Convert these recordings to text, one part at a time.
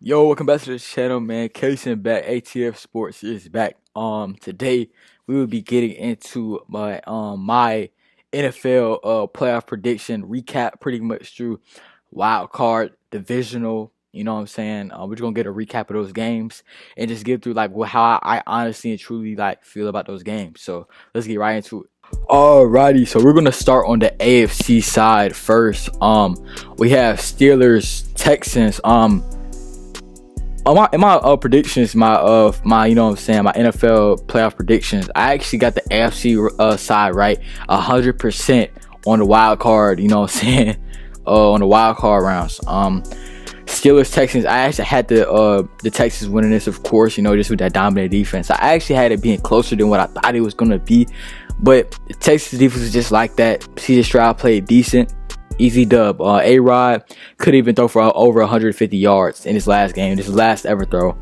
Yo, welcome back to the channel, man. Casey back. ATF Sports is back. Today we will be getting into my NFL playoff prediction recap, pretty much through wild card, divisional. You know what I'm saying? We're just gonna get a recap of those games and just get through how I honestly and truly feel about those games. So let's get right into it. Alrighty, so we're gonna start on the AFC side first. We have Steelers, Texans. In my predictions, my you know what I'm saying, my NFL playoff predictions, I actually got the AFC side right 100% on the wild card. You know what I'm saying, on the wild card rounds. Steelers, Texans. I actually had the Texans winning this, of course. You know, just with that dominant defense. I actually had it being closer than what I thought it was gonna be, but the Texas defense was just like that. CJ Stroud played decent. Easy dub. A-Rod could even throw for over 150 yards in his last game. His last ever throw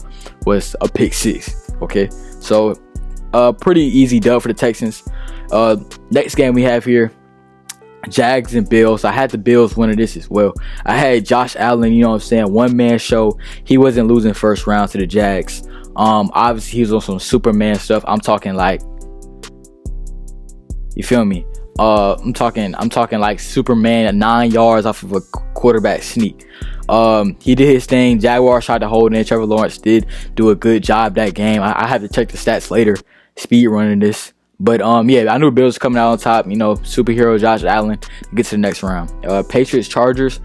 was a pick six. Okay, so pretty easy dub for the Texans. Next game we have here, Jags and Bills. I had the Bills winning this as well. I had Josh Allen, you know what I'm saying, one man show. He wasn't losing first round to the Jags. Obviously he was on some Superman stuff. I'm talking like, you feel me? I'm talking like Superman at 9 yards off of a quarterback sneak. He did his thing. Jaguars tried to hold in. Trevor Lawrence did do a good job that game. I have to check the stats later, speed running this. But yeah, I knew the Bills coming out on top. You know, superhero Josh Allen to get to the next round. Patriots, Chargers.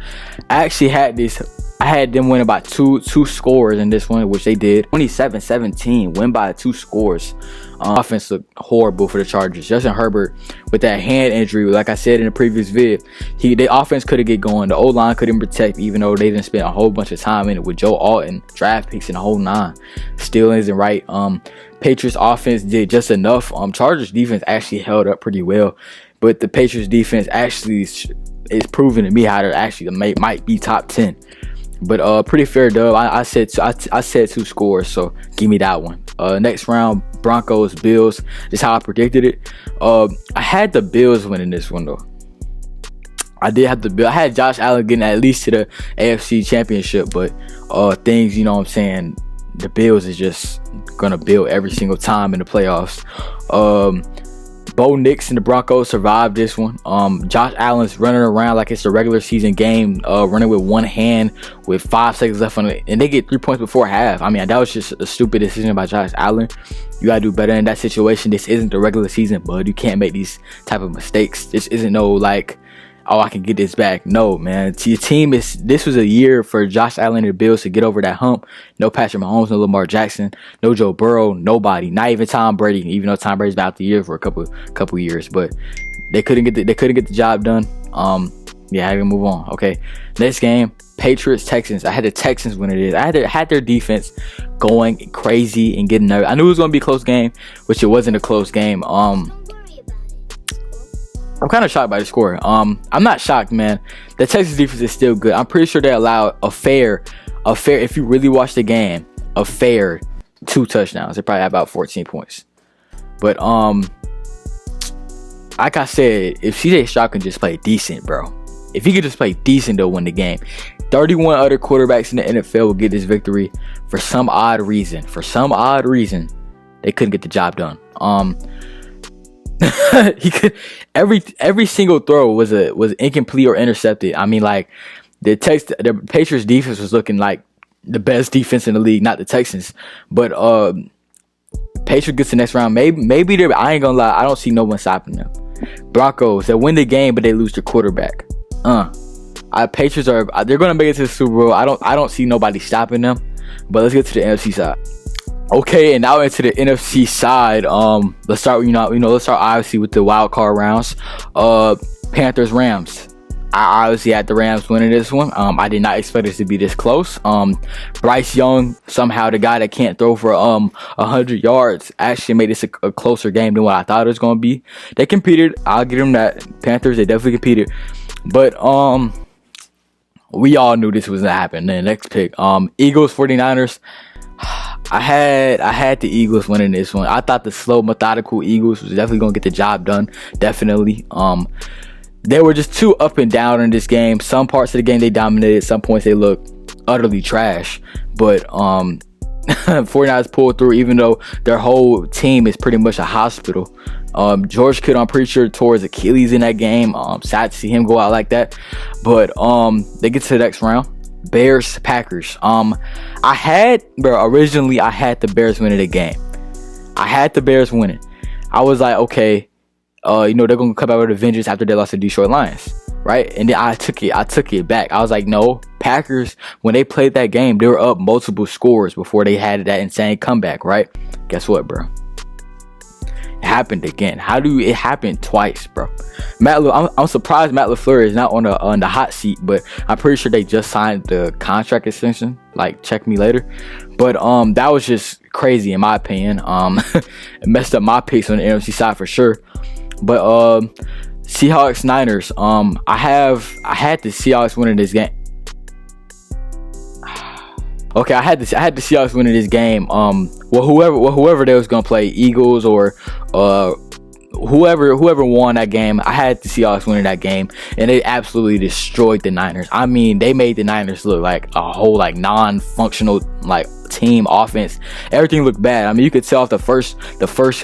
I actually had this. I had them win by two scores in this one, which they did. 27-17, win by 2 scores. Offense looked horrible for the Chargers. Justin Herbert with that hand injury, like I said in the previous vid, the offense couldn't get going. The O-line couldn't protect, even though they didn't spend a whole bunch of time in it with Joe Alton, draft picks and the whole 9. Still isn't right. Patriots offense did just enough. Chargers defense actually held up pretty well, but the Patriots defense actually is proving to me how they're actually might be top 10. But pretty fair dub. I said 2 scores, so give me that one. Next round, Broncos, Bills. Just how I predicted it. I had the Bills winning this one though. I did have the Bills. I had Josh Allen getting at least to the AFC Championship, but things, you know what I'm saying, the Bills is just gonna build every single time in the playoffs. Bo Nix and the Broncos survived this one. Josh Allen's running around like it's a regular season game, running with one hand with 5 seconds left on it, and they get 3 points before half. I mean, that was just a stupid decision by Josh Allen. You gotta do better in that situation. This isn't the regular season, bud. You can't make these type of mistakes. This isn't no like, oh, I can get this back. No, man. Your team this was a year for Josh Allen and the Bills to get over that hump. No Patrick Mahomes, no Lamar Jackson, no Joe Burrow, nobody. Not even Tom Brady, even though Tom Brady's been out the year for a couple years, but they couldn't get the job done. Yeah, I can move on. Okay. Next game, Patriots, Texans. I had the Texans winning it. I had their defense going crazy and getting nervous. I knew it was gonna be a close game, which it wasn't a close game. I'm kind of shocked by the score. I'm not shocked, man. The Texas defense is still good. I'm pretty sure they allowed a fair, if you really watch the game, a fair 2 touchdowns. They probably had about 14 points. But like I said, if CJ Stroud can just play decent, bro. If he could just play decent, they'll win the game. 31 other quarterbacks in the NFL will get this victory. For some odd reason, they couldn't get the job done. He could every single throw was incomplete or intercepted. I mean, like the Patriots defense was looking like the best defense in the league, not the Texans. But Patriots gets the next round. Maybe they're, I ain't gonna lie, I don't see no one stopping them. Broncos, they win the game, but they lose their quarterback. Patriots they're gonna make it to the Super Bowl. I don't see nobody stopping them. But let's get to the NFC side. Okay, and now into the NFC side. Let's start. Let's start obviously with the wild card rounds. Panthers, Rams. I obviously had the Rams winning this one. I did not expect it to be this close. Bryce Young, somehow the guy that can't throw for 100 yards, actually made this a closer game than what I thought it was going to be. They competed. I'll give them that. Panthers, they definitely competed. But we all knew this was going to happen. Then next pick, Eagles, 49ers. I had the Eagles winning this one. I thought the slow, methodical Eagles was definitely going to get the job done. Definitely. They were just too up and down in this game. Some parts of the game they dominated. Some points they looked utterly trash. But 49ers pulled through, even though their whole team is pretty much a hospital. George Kittle, I'm pretty sure, tore his Achilles in that game. Sad to see him go out like that. But they get to the next round. Bears, Packers. Originally I had the Bears winning the game. I had the Bears winning. I was like, okay, they're gonna come out with a vengeance after they lost to Detroit Lions, right? And then I took it back. I was like, no, Packers, when they played that game, they were up multiple scores before they had that insane comeback, right? Guess what, bro? It happened again. It happened twice, bro? I'm surprised Matt LaFleur is not on the hot seat, but I'm pretty sure they just signed the contract extension. Like, check me later. But that was just crazy in my opinion. It messed up my picks on the NFC side for sure. But Seahawks, Niners. I had the Seahawks winning this game. Okay, I had the Seahawks winning this game. Whoever they was gonna play, Eagles or whoever won that game, I had the Seahawks winning that game, and they absolutely destroyed the Niners. I mean, they made the Niners look like a whole non-functional team offense. Everything looked bad. I mean, you could tell off the first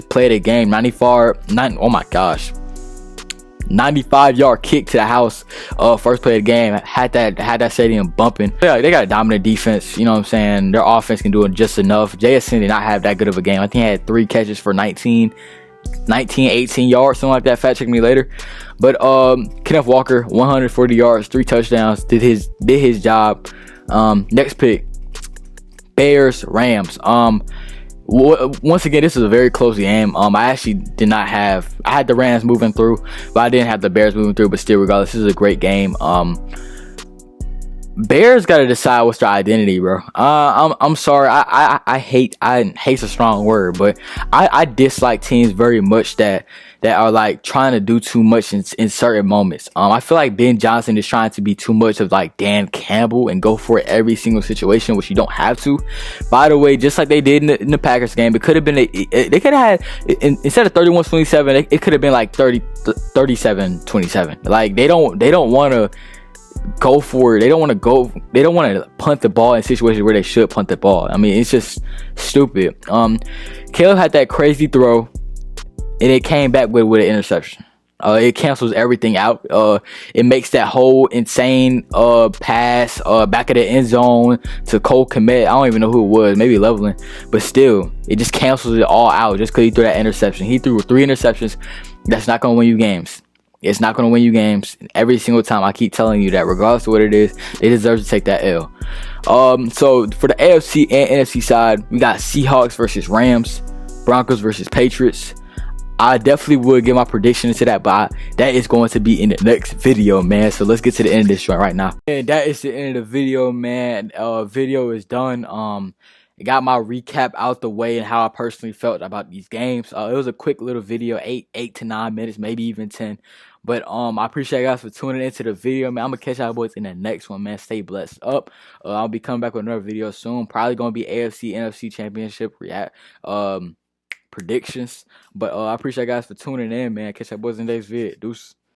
play of the game, 95-yard kick to the house. First play of the game had that stadium bumping. Yeah, they got a dominant defense. You know what I'm saying? Their offense can do it just enough. JSN did not have that good of a game. I think he had 3 catches for 18 yards, something like that. Fact check me later. But Kenneth Walker, 140 yards, 3 touchdowns, did his job. Next pick, Bears, Rams. Once again, this is a very close game. I actually I had the Rams moving through, but I didn't have the Bears moving through. But still, regardless, this is a great game. Bears got to decide what's their identity, bro. I'm sorry. I hate's a strong word, but I dislike teams very much that are like trying to do too much in certain moments. I feel like Ben Johnson is trying to be too much of like Dan Campbell and go for it every single situation, which you don't have to. By the way, just like they did in the Packers game, it could have been they could have had, instead of 31-27, it could have been like 37-27. Like they don't want to go for it. They don't want to punt the ball in situations where they should punt the ball. I mean, it's just stupid. Caleb had that crazy throw, and it came back with an interception. It cancels everything out. It makes that whole insane pass back of the end zone to Cole Kmet. I don't even know who it was, maybe Leveling, but still, it just cancels it all out just because he threw that interception. He threw 3 interceptions. That's not gonna win you games. It's not going to win you games. Every single time I keep telling you that, regardless of what it is, they deserve to take that L. So for the AFC and NFC side, we got Seahawks versus Rams, Broncos versus Patriots. I definitely would give my prediction into that, but that is going to be in the next video, man. So let's get to the end of this joint right now. And that is the end of the video, man. Video is done. I got my recap out the way and how I personally felt about these games. It was a quick little video, 8 to 9 minutes, maybe even 10. But I appreciate you guys for tuning into the video, man. I'm gonna catch y'all boys in the next one, man. Stay blessed up. I'll be coming back with another video soon. Probably gonna be AFC, NFC Championship predictions. But I appreciate you guys for tuning in, man. Catch y'all boys in the next video. Deuce.